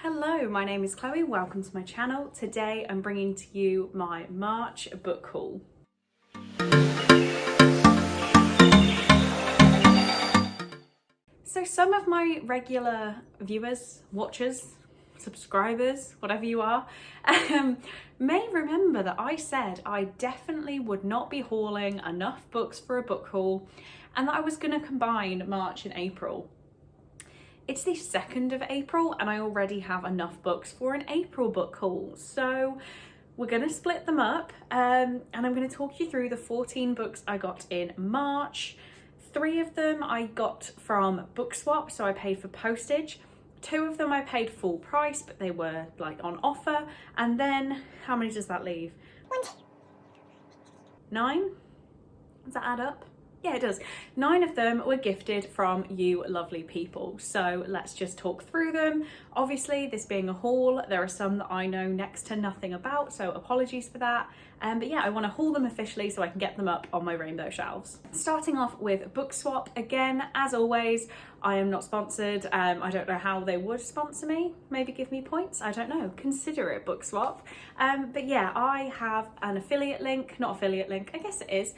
Hello, my name is Chloe, welcome to my channel. Today I'm bringing to you my March book haul. So some of my regular viewers, watchers, subscribers, whatever you are, may remember that I said I definitely would not be hauling enough books for a book haul and that I was going to combine March and April. It's the 2nd of April and I already have enough books for an April book haul. So we're going to split them up and I'm going to talk you through the 14 books I got in March. 3 of them I got from BOOKSWAP, so I paid for postage. 2 of them I paid full price, but they were like on offer. And then, how many does that leave? 9? Does that add up? Yeah, it does. 9 of them were gifted from you lovely people. So let's just talk through them. Obviously, this being a haul, there are some that I know next to nothing about, so apologies for that. But yeah, I want to haul them officially so I can get them up on my rainbow shelves. Starting off with BOOKSWAP, again, as always, I am not sponsored. I don't know how they would sponsor me. Maybe give me points. I don't know. Consider it BOOKSWAP. But yeah, I have an affiliate link, not affiliate link, I guess it is,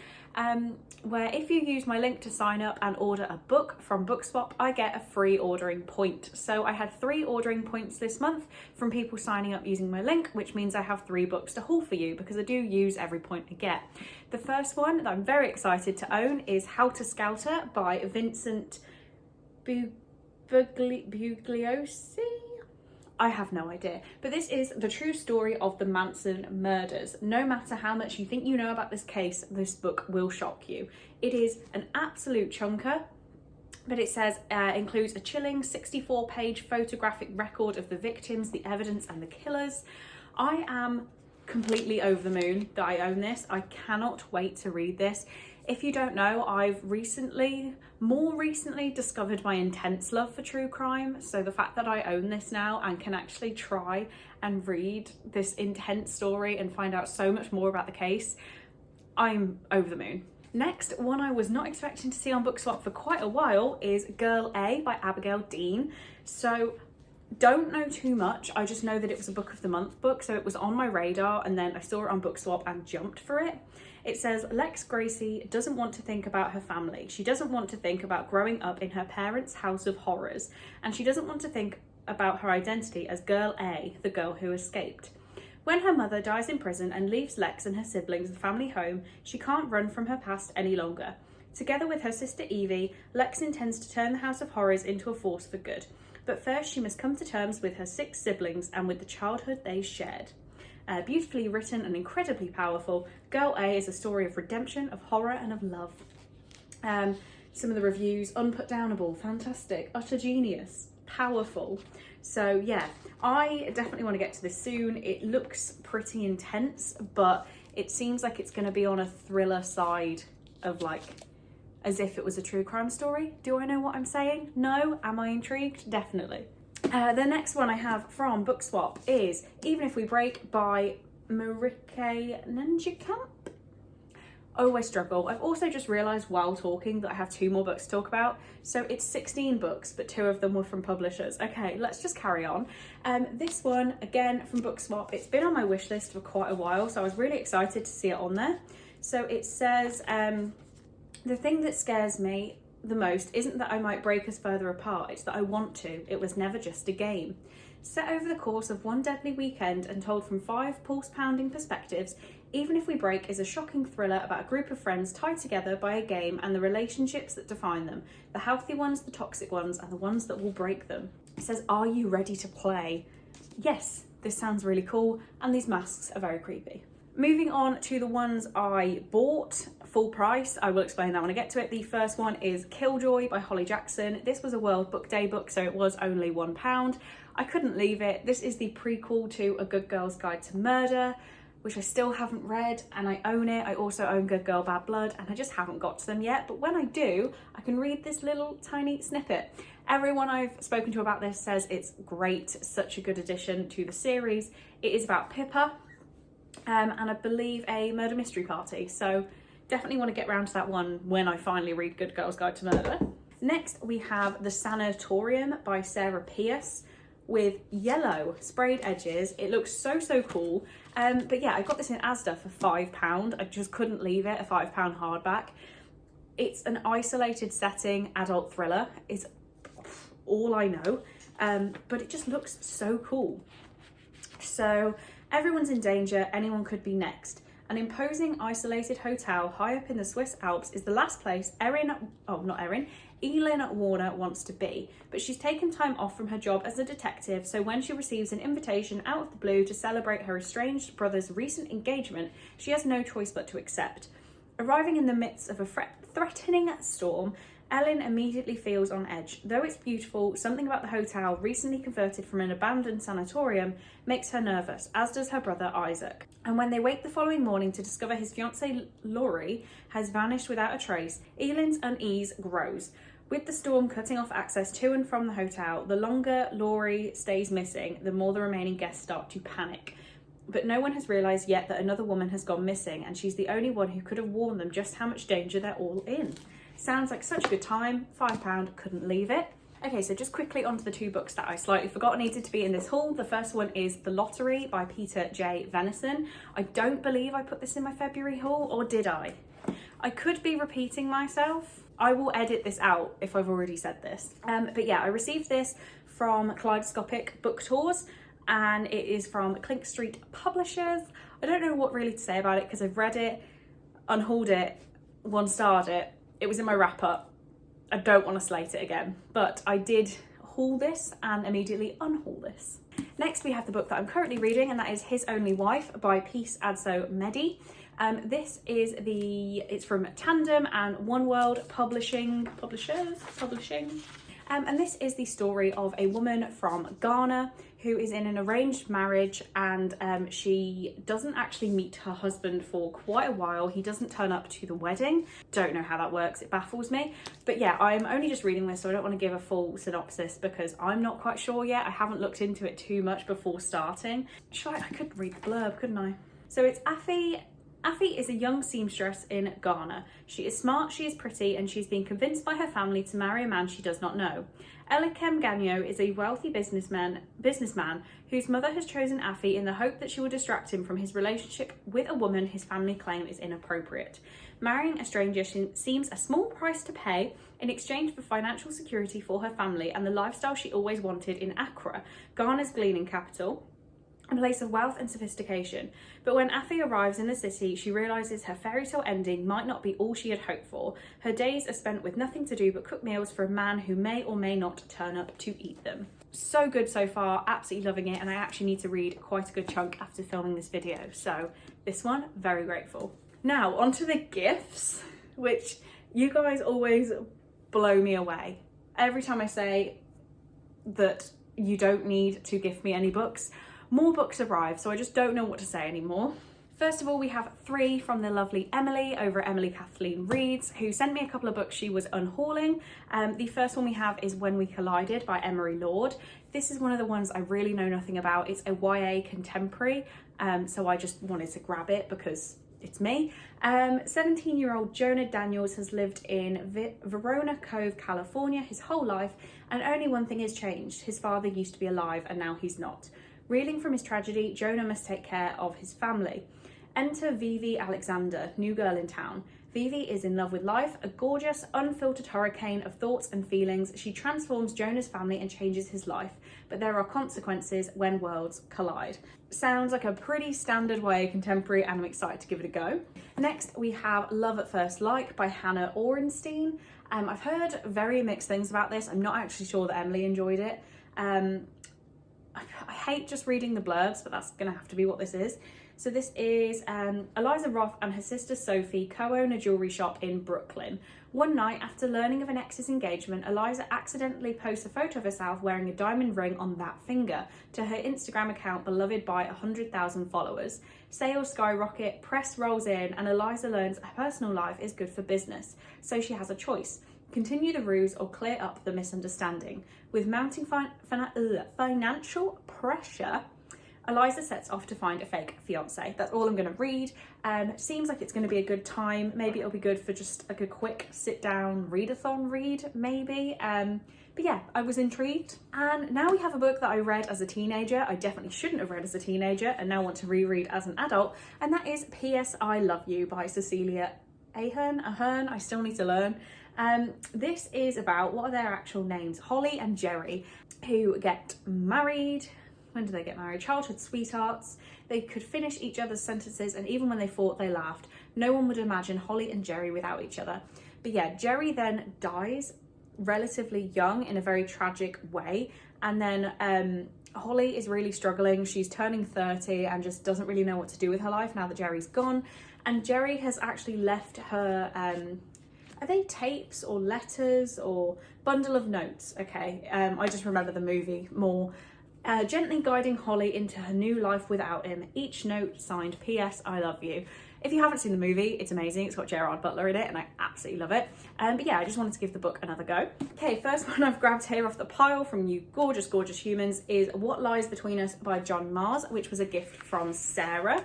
where if you use my link to sign up and order a book from BOOKSWAP, I get a free ordering point. So I had 3 ordering points this month from people signing up using my link, which means I have 3 books to haul for you because I do use every point I get. The first one that I'm very excited to own is How to Scouter by Vincent Bugliosi? I have no idea, but this is the true story of the Manson murders. No matter how much you think you know about this case, this book will shock you. It is an absolute chunker, but it says includes a chilling 64-page photographic record of the victims, the evidence and the killers. I am completely over the moon that I own this. I cannot wait to read this. If you don't know, I've more recently discovered my intense love for true crime. So the fact that I own this now and can actually try and read this intense story and find out so much more about the case, I'm over the moon. Next, one I was not expecting to see on BOOKSWAP for quite a while is Girl A by Abigail Dean. So don't know too much. I just know that it was a book of the month book, so it was on my radar and then I saw it on BOOKSWAP and jumped for it. It says Lex Gracie doesn't want to think about her family. She doesn't want to think about growing up in her parents' house of horrors, and she doesn't want to think about her identity as Girl A, the girl who escaped. When her mother dies in prison and leaves Lex and her siblings the family home, she can't run from her past any longer. Together with her sister Evie, Lex intends to turn the house of horrors into a force for good. But first she must come to terms with her 6 siblings and with the childhood they shared. Beautifully written and incredibly powerful, Girl A is a story of redemption, of horror and of love. Some of the reviews: unputdownable, fantastic, utter genius, powerful. So yeah, I definitely want to get to this soon. It looks pretty intense, but it seems like it's going to be on a thriller side of like, as if it was a true crime story. Do I know what I'm saying? No? Am I intrigued? Definitely. The next one I have from BOOKSWAP is Even If We Break by Marike Nenjikamp. Oh, I struggle. I've also just realised while talking that I have 2 more books to talk about. So it's 16 books, but 2 of them were from publishers. Okay, let's just carry on. This one, again, from BOOKSWAP. It's been on my wish list for quite a while, so I was really excited to see it on there. So it says, the thing that scares me the most isn't that I might break us further apart, it's that I want to. It was never just a game. Set over the course of one deadly weekend and told from 5 pulse-pounding perspectives, Even If We Break is a shocking thriller about a group of friends tied together by a game and the relationships that define them, the healthy ones, the toxic ones, and the ones that will break them. It says, are you ready to play? Yes, this sounds really cool, and these masks are very creepy. Moving on to the ones I bought full price. I will explain that when I get to it. The first one is Killjoy by Holly Jackson. This was a World Book Day book, so it was only £1. I couldn't leave it. This is the prequel to A Good Girl's Guide to Murder, which I still haven't read, and I own it. I also own Good Girl, Bad Blood, and I just haven't got to them yet. But when I do, I can read this little tiny snippet. Everyone I've spoken to about this says it's great, such a good addition to the series. It is about Pippa, and I believe a murder mystery party. So definitely want to get round to that one when I finally read Good Girl's Guide to Murder. Next, we have The Sanatorium by Sarah Pierce. with yellow sprayed edges. It looks so cool. But yeah, I got this in Asda for £5. I just couldn't leave it, a £5 hardback. It's an isolated setting adult thriller. It's all I know, but it just looks so cool. So everyone's in danger, anyone could be next. An imposing isolated hotel high up in the Swiss Alps is the last place Elin Warner wants to be, but she's taken time off from her job as a detective, so when she receives an invitation out of the blue to celebrate her estranged brother's recent engagement, she has no choice but to accept. Arriving in the midst of a threatening storm, Ellen immediately feels on edge. Though it's beautiful, something about the hotel, recently converted from an abandoned sanatorium, makes her nervous, as does her brother Isaac. And when they wake the following morning to discover his fiancée Laurie has vanished without a trace, Ellen's unease grows. With the storm cutting off access to and from the hotel, the longer Laurie stays missing, the more the remaining guests start to panic. But no one has realised yet that another woman has gone missing, and she's the only one who could have warned them just how much danger they're all in. Sounds like such a good time. £5, couldn't leave it. Okay, so just quickly onto the two books that I slightly forgot needed to be in this haul. The first one is The Lottery by Peter J. Venison. I don't believe I put this in my February haul, or did I? I could be repeating myself. I will edit this out if I've already said this. But yeah, I received this from Kaleidoscopic Book Tours, and it is from Clink Street Publishers. I don't know what really to say about it because I've read it, unhauled it, one-starred it. It was in my wrap-up. I don't want to slate it again, but I did haul this and immediately unhaul this. Next, we have the book that I'm currently reading, and that is His Only Wife by Peace Adso Mehdi. It's from Tandem and One World Publishing. And this is the story of a woman from Ghana who is in an arranged marriage, and she doesn't actually meet her husband for quite a while. He doesn't turn up to the wedding. Don't know how that works, it baffles me. But yeah, I'm only just reading this, so I don't want to give a full synopsis because I'm not quite sure yet. I haven't looked into it too much before starting. I could read the blurb, couldn't I? So it's Afi. Afi is a young seamstress in Ghana. She is smart, she is pretty, and she's been convinced by her family to marry a man she does not know. Elikem Ganyo is a wealthy businessman whose mother has chosen Afi in the hope that she will distract him from his relationship with a woman his family claim is inappropriate. Marrying a stranger seems a small price to pay in exchange for financial security for her family and the lifestyle she always wanted in Accra, Ghana's gleaning capital, a place of wealth and sophistication. But when Afi arrives in the city, she realises her fairy tale ending might not be all she had hoped for. Her days are spent with nothing to do but cook meals for a man who may or may not turn up to eat them. So good so far, absolutely loving it, and I actually need to read quite a good chunk after filming this video. So this one, very grateful. Now onto the gifts, which you guys always blow me away. Every time I say that you don't need to gift me any books, more books arrive, so I just don't know what to say anymore. First of all, we have 3 from the lovely Emily over at Emily Kathleen Reads, who sent me a couple of books she was unhauling. The first one we have is When We Collided by Emery Lord. This is one of the ones I really know nothing about. It's a YA contemporary, so I just wanted to grab it because it's me. 17-year-old Jonah Daniels has lived in Verona Cove, California his whole life, and only one thing has changed. His father used to be alive and now he's not. Reeling from his tragedy, Jonah must take care of his family. Enter Vivi Alexander, new girl in town. Vivi is in love with life, a gorgeous, unfiltered hurricane of thoughts and feelings. She transforms Jonah's family and changes his life, but there are consequences when worlds collide. Sounds like a pretty standard YA contemporary, and I'm excited to give it a go. Next, we have Love at First Like by Hannah Orenstein. I've heard very mixed things about this. I'm not actually sure that Emily enjoyed it. I hate just reading the blurbs, but that's going to have to be what this is. So this is Eliza Roth and her sister Sophie co-own a jewellery shop in Brooklyn. One night, after learning of an ex's engagement, Eliza accidentally posts a photo of herself wearing a diamond ring on that finger to her Instagram account, beloved by 100,000 followers. Sales skyrocket, press rolls in, and Eliza learns her personal life is good for business. So she has a choice: continue the ruse or clear up the misunderstanding. With mounting financial pressure, Eliza sets off to find a fake fiance. That's all I'm going to read. Seems like it's going to be a good time. Maybe it'll be good for just like a quick sit down readathon read, maybe. But yeah, I was intrigued. And now we have a book that I read as a teenager. I definitely shouldn't have read as a teenager and now want to reread as an adult. And that is P.S. I Love You by Cecilia Ahern, I still need to learn. This is about, what are their actual names? Holly and Jerry, who get married. When did they get married? Childhood sweethearts. They could finish each other's sentences, and even when they fought, they laughed. No one would imagine Holly and Jerry without each other. But yeah, Jerry then dies relatively young in a very tragic way, and then Holly is really struggling. She's turning 30 and just doesn't really know what to do with her life now that Jerry's gone. And Jerry has actually left her, are they tapes or letters or bundle of notes? Okay, I just remember the movie more. Gently guiding Holly into her new life without him. Each note signed, P.S. I Love You. If you haven't seen the movie, it's amazing. It's got Gerard Butler in it and I absolutely love it. But yeah, I just wanted to give the book another go. Okay, first one I've grabbed here off the pile from you gorgeous, gorgeous humans is What Lies Between Us by John Mars, which was a gift from Sarah.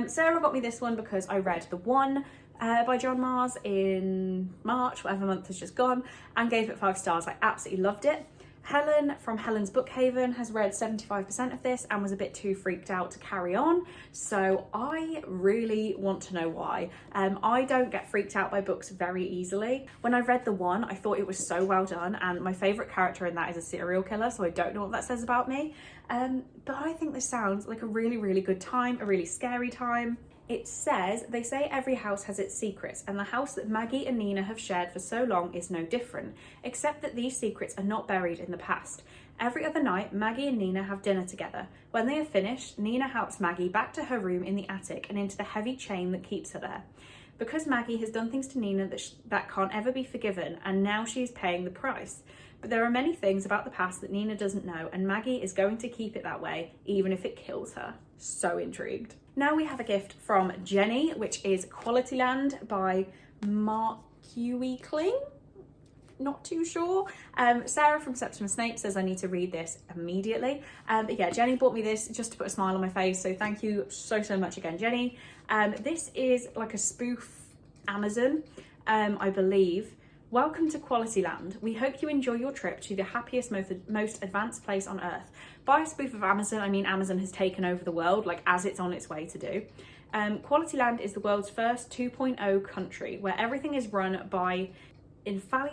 Sarah got me this one because I read the one by John Mars in March, whatever month has just gone, and gave it 5 stars. I absolutely loved it. Helen from Helen's Bookhaven has read 75% of this and was a bit too freaked out to carry on. So I really want to know why. I don't get freaked out by books very easily. When I read the one, I thought it was so well done, and my favourite character in that is a serial killer, so I don't know what that says about me. But I think this sounds like a really, really good time, a really scary time. It says, they say every house has its secrets, and the house that Maggie and Nina have shared for so long is no different, except that these secrets are not buried in the past. Every other night, Maggie and Nina have dinner together. When they are finished, Nina helps Maggie back to her room in the attic and into the heavy chain that keeps her there. Because Maggie has done things to Nina that can't ever be forgiven, and now she is paying the price. But there are many things about the past that Nina doesn't know, and Maggie is going to keep it that way, even if it kills her. So intrigued. Now we have a gift from Jenny, which is Quality Land by Mark Kling. Not too sure. Sarah from Septimus Snape says I need to read this immediately. But yeah, Jenny bought me this just to put a smile on my face, so thank you so much again, Jenny. This is like a spoof Amazon, I believe. Welcome to Quality Land. We hope you enjoy your trip to the happiest, most advanced place on earth. By a spoof of Amazon, I mean Amazon has taken over the world, like as it's on its way to do. Quality Land is the world's first 2.0 country where everything is run by infallible,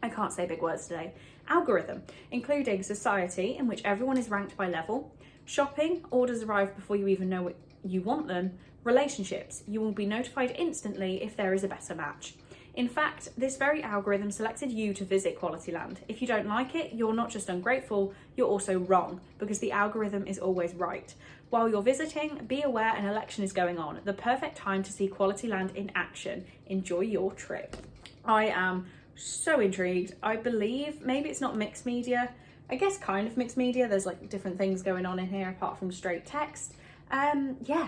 I can't say big words today, algorithm, including society in which everyone is ranked by level, shopping, orders arrive before you even know what you want them, relationships, you will be notified instantly if there is a better match. In fact, this very algorithm selected you to visit Quality Land. If you don't like it, you're not just ungrateful, you're also wrong, because the algorithm is always right. While you're visiting, be aware an election is going on. The perfect time to see Quality Land in action. Enjoy your trip. I am so intrigued. I believe maybe it's not mixed media. I guess kind of mixed media. There's like different things going on in here apart from straight text. Yeah.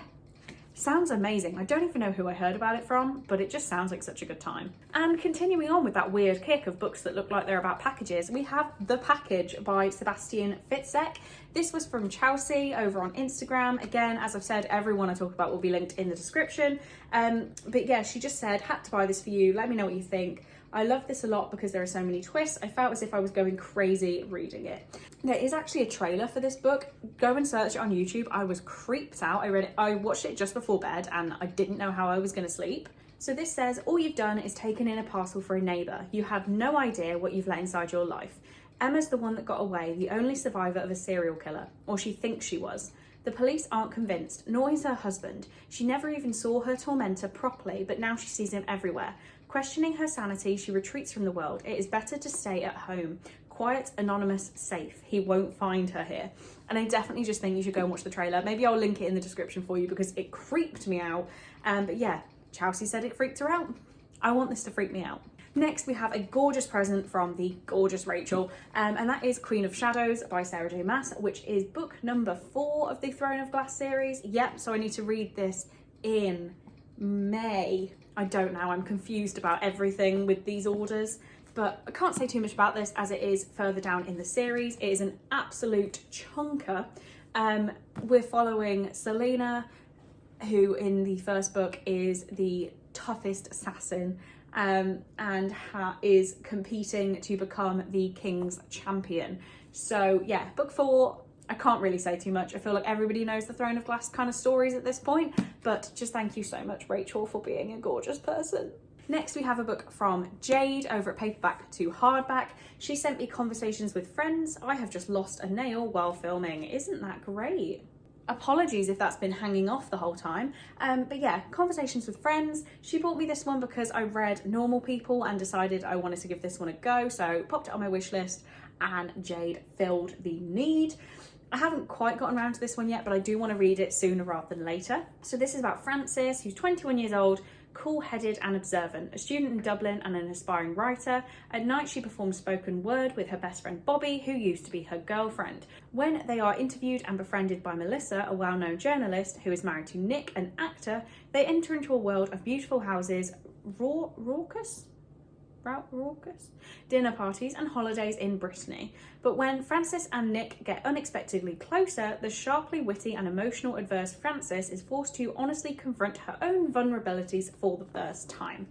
Sounds amazing. I don't even know who I heard about it from, but it just sounds like such a good time. And continuing on with that weird kick of books that look like they're about packages, we have The Package by Sebastian Fitzek. This was from Chelsea over on Instagram. Again, as I've said, everyone I talk about will be linked in the description. But yeah, she just said, had to buy this for you. Let me know what you think. I love this a lot because there are so many twists. I felt as if I was going crazy reading it. There is actually a trailer for this book. Go and search it on YouTube. I was creeped out. I watched it just before bed and I didn't know how I was going to sleep. So this says, all you've done is taken in a parcel for a neighbour. You have no idea what you've let inside your life. Emma's the one that got away, the only survivor of a serial killer, or she thinks she was. The police aren't convinced, nor is her husband. She never even saw her tormentor properly, but now she sees him everywhere. Questioning her sanity, she retreats from the world. It is better to stay at home. Quiet, anonymous, safe. He won't find her here. And I definitely just think you should go and watch the trailer. Maybe I'll link it in the description for you because it creeped me out. But yeah, Chelsea said it freaked her out. I want this to freak me out. Next, we have a gorgeous present from the gorgeous Rachel, and that is Queen of Shadows by Sarah J. Maas, which is book number 4 of the Throne of Glass series. Yep, so I need to read this in May. I don't know, I'm confused about everything with these orders. but I can't say too much about this as it is further down in the series. It is an absolute chunker. We're following Selena, who in the first book is the toughest assassin, and is competing to become the King's champion. So yeah, book 4, I can't really say too much. I feel like everybody knows the Throne of Glass kind of stories at this point, but just thank you so much, Rachel, for being a gorgeous person. Next, we have a book from Jade over at Paperback to Hardback. She sent me Conversations with Friends. I have just lost a nail while filming. Isn't that great? Apologies if that's been hanging off the whole time. But yeah, Conversations with Friends. She bought me this one because I read Normal People and decided I wanted to give this one a go. So popped it on my wish list and Jade filled the need. I haven't quite gotten around to this one yet, but I do want to read it sooner rather than later. So this is about Frances, who's 21 years old, cool-headed and observant, a student in Dublin and an aspiring writer. At night she performs spoken word with her best friend Bobby, who used to be her girlfriend. When they are interviewed and befriended by Melissa, a well-known journalist who is married to Nick, an actor, they enter into a world of beautiful houses, raucous dinner parties and holidays in Brittany. But when Frances and Nick get unexpectedly closer, the sharply witty and emotional adverse Frances is forced to honestly confront her own vulnerabilities for the first time.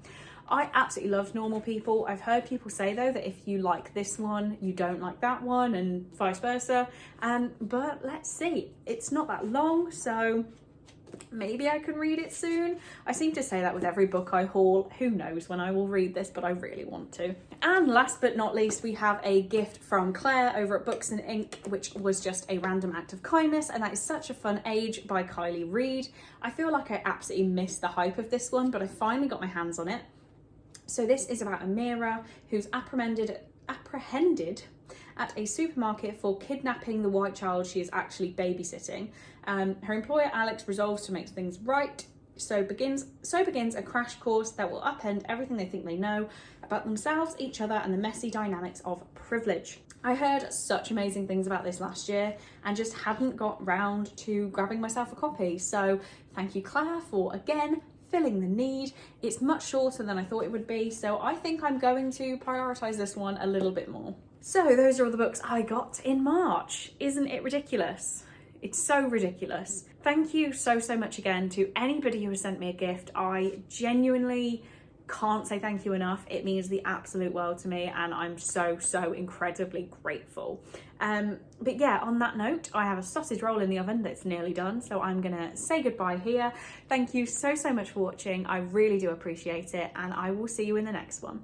I absolutely loved Normal People. I've heard people say though that if you like this one, you don't like that one and vice versa. But let's see. It's not that long, so maybe I can read it soon. I seem to say that with every book I haul. Who knows when I will read this, but I really want to. And last but not least, we have a gift from Claire over at Books and Ink, which was just a random act of kindness, and that is Such a Fun Age by Kylie Reid. I feel like I absolutely missed the hype of this one, but I finally got my hands on it. So this is about Amira, who's apprehended at a supermarket for kidnapping the white child she is actually babysitting. Her employer Alex resolves to make things right. So begins a crash course that will upend everything they think they know about themselves, each other, and the messy dynamics of privilege. I heard such amazing things about this last year and just hadn't got round to grabbing myself a copy. So thank you, Claire, for again filling the need. It's much shorter than I thought it would be, so I think I'm going to prioritise this one a little bit more. So those are all the books I got in March. Isn't it ridiculous? It's so ridiculous. Thank you so much again to anybody who has sent me a gift. I genuinely can't say thank you enough. It means the absolute world to me and I'm so incredibly grateful. But yeah, on that note, I have a sausage roll in the oven that's nearly done, so I'm gonna say goodbye here. Thank you so much for watching. I really do appreciate it, and I will see you in the next one.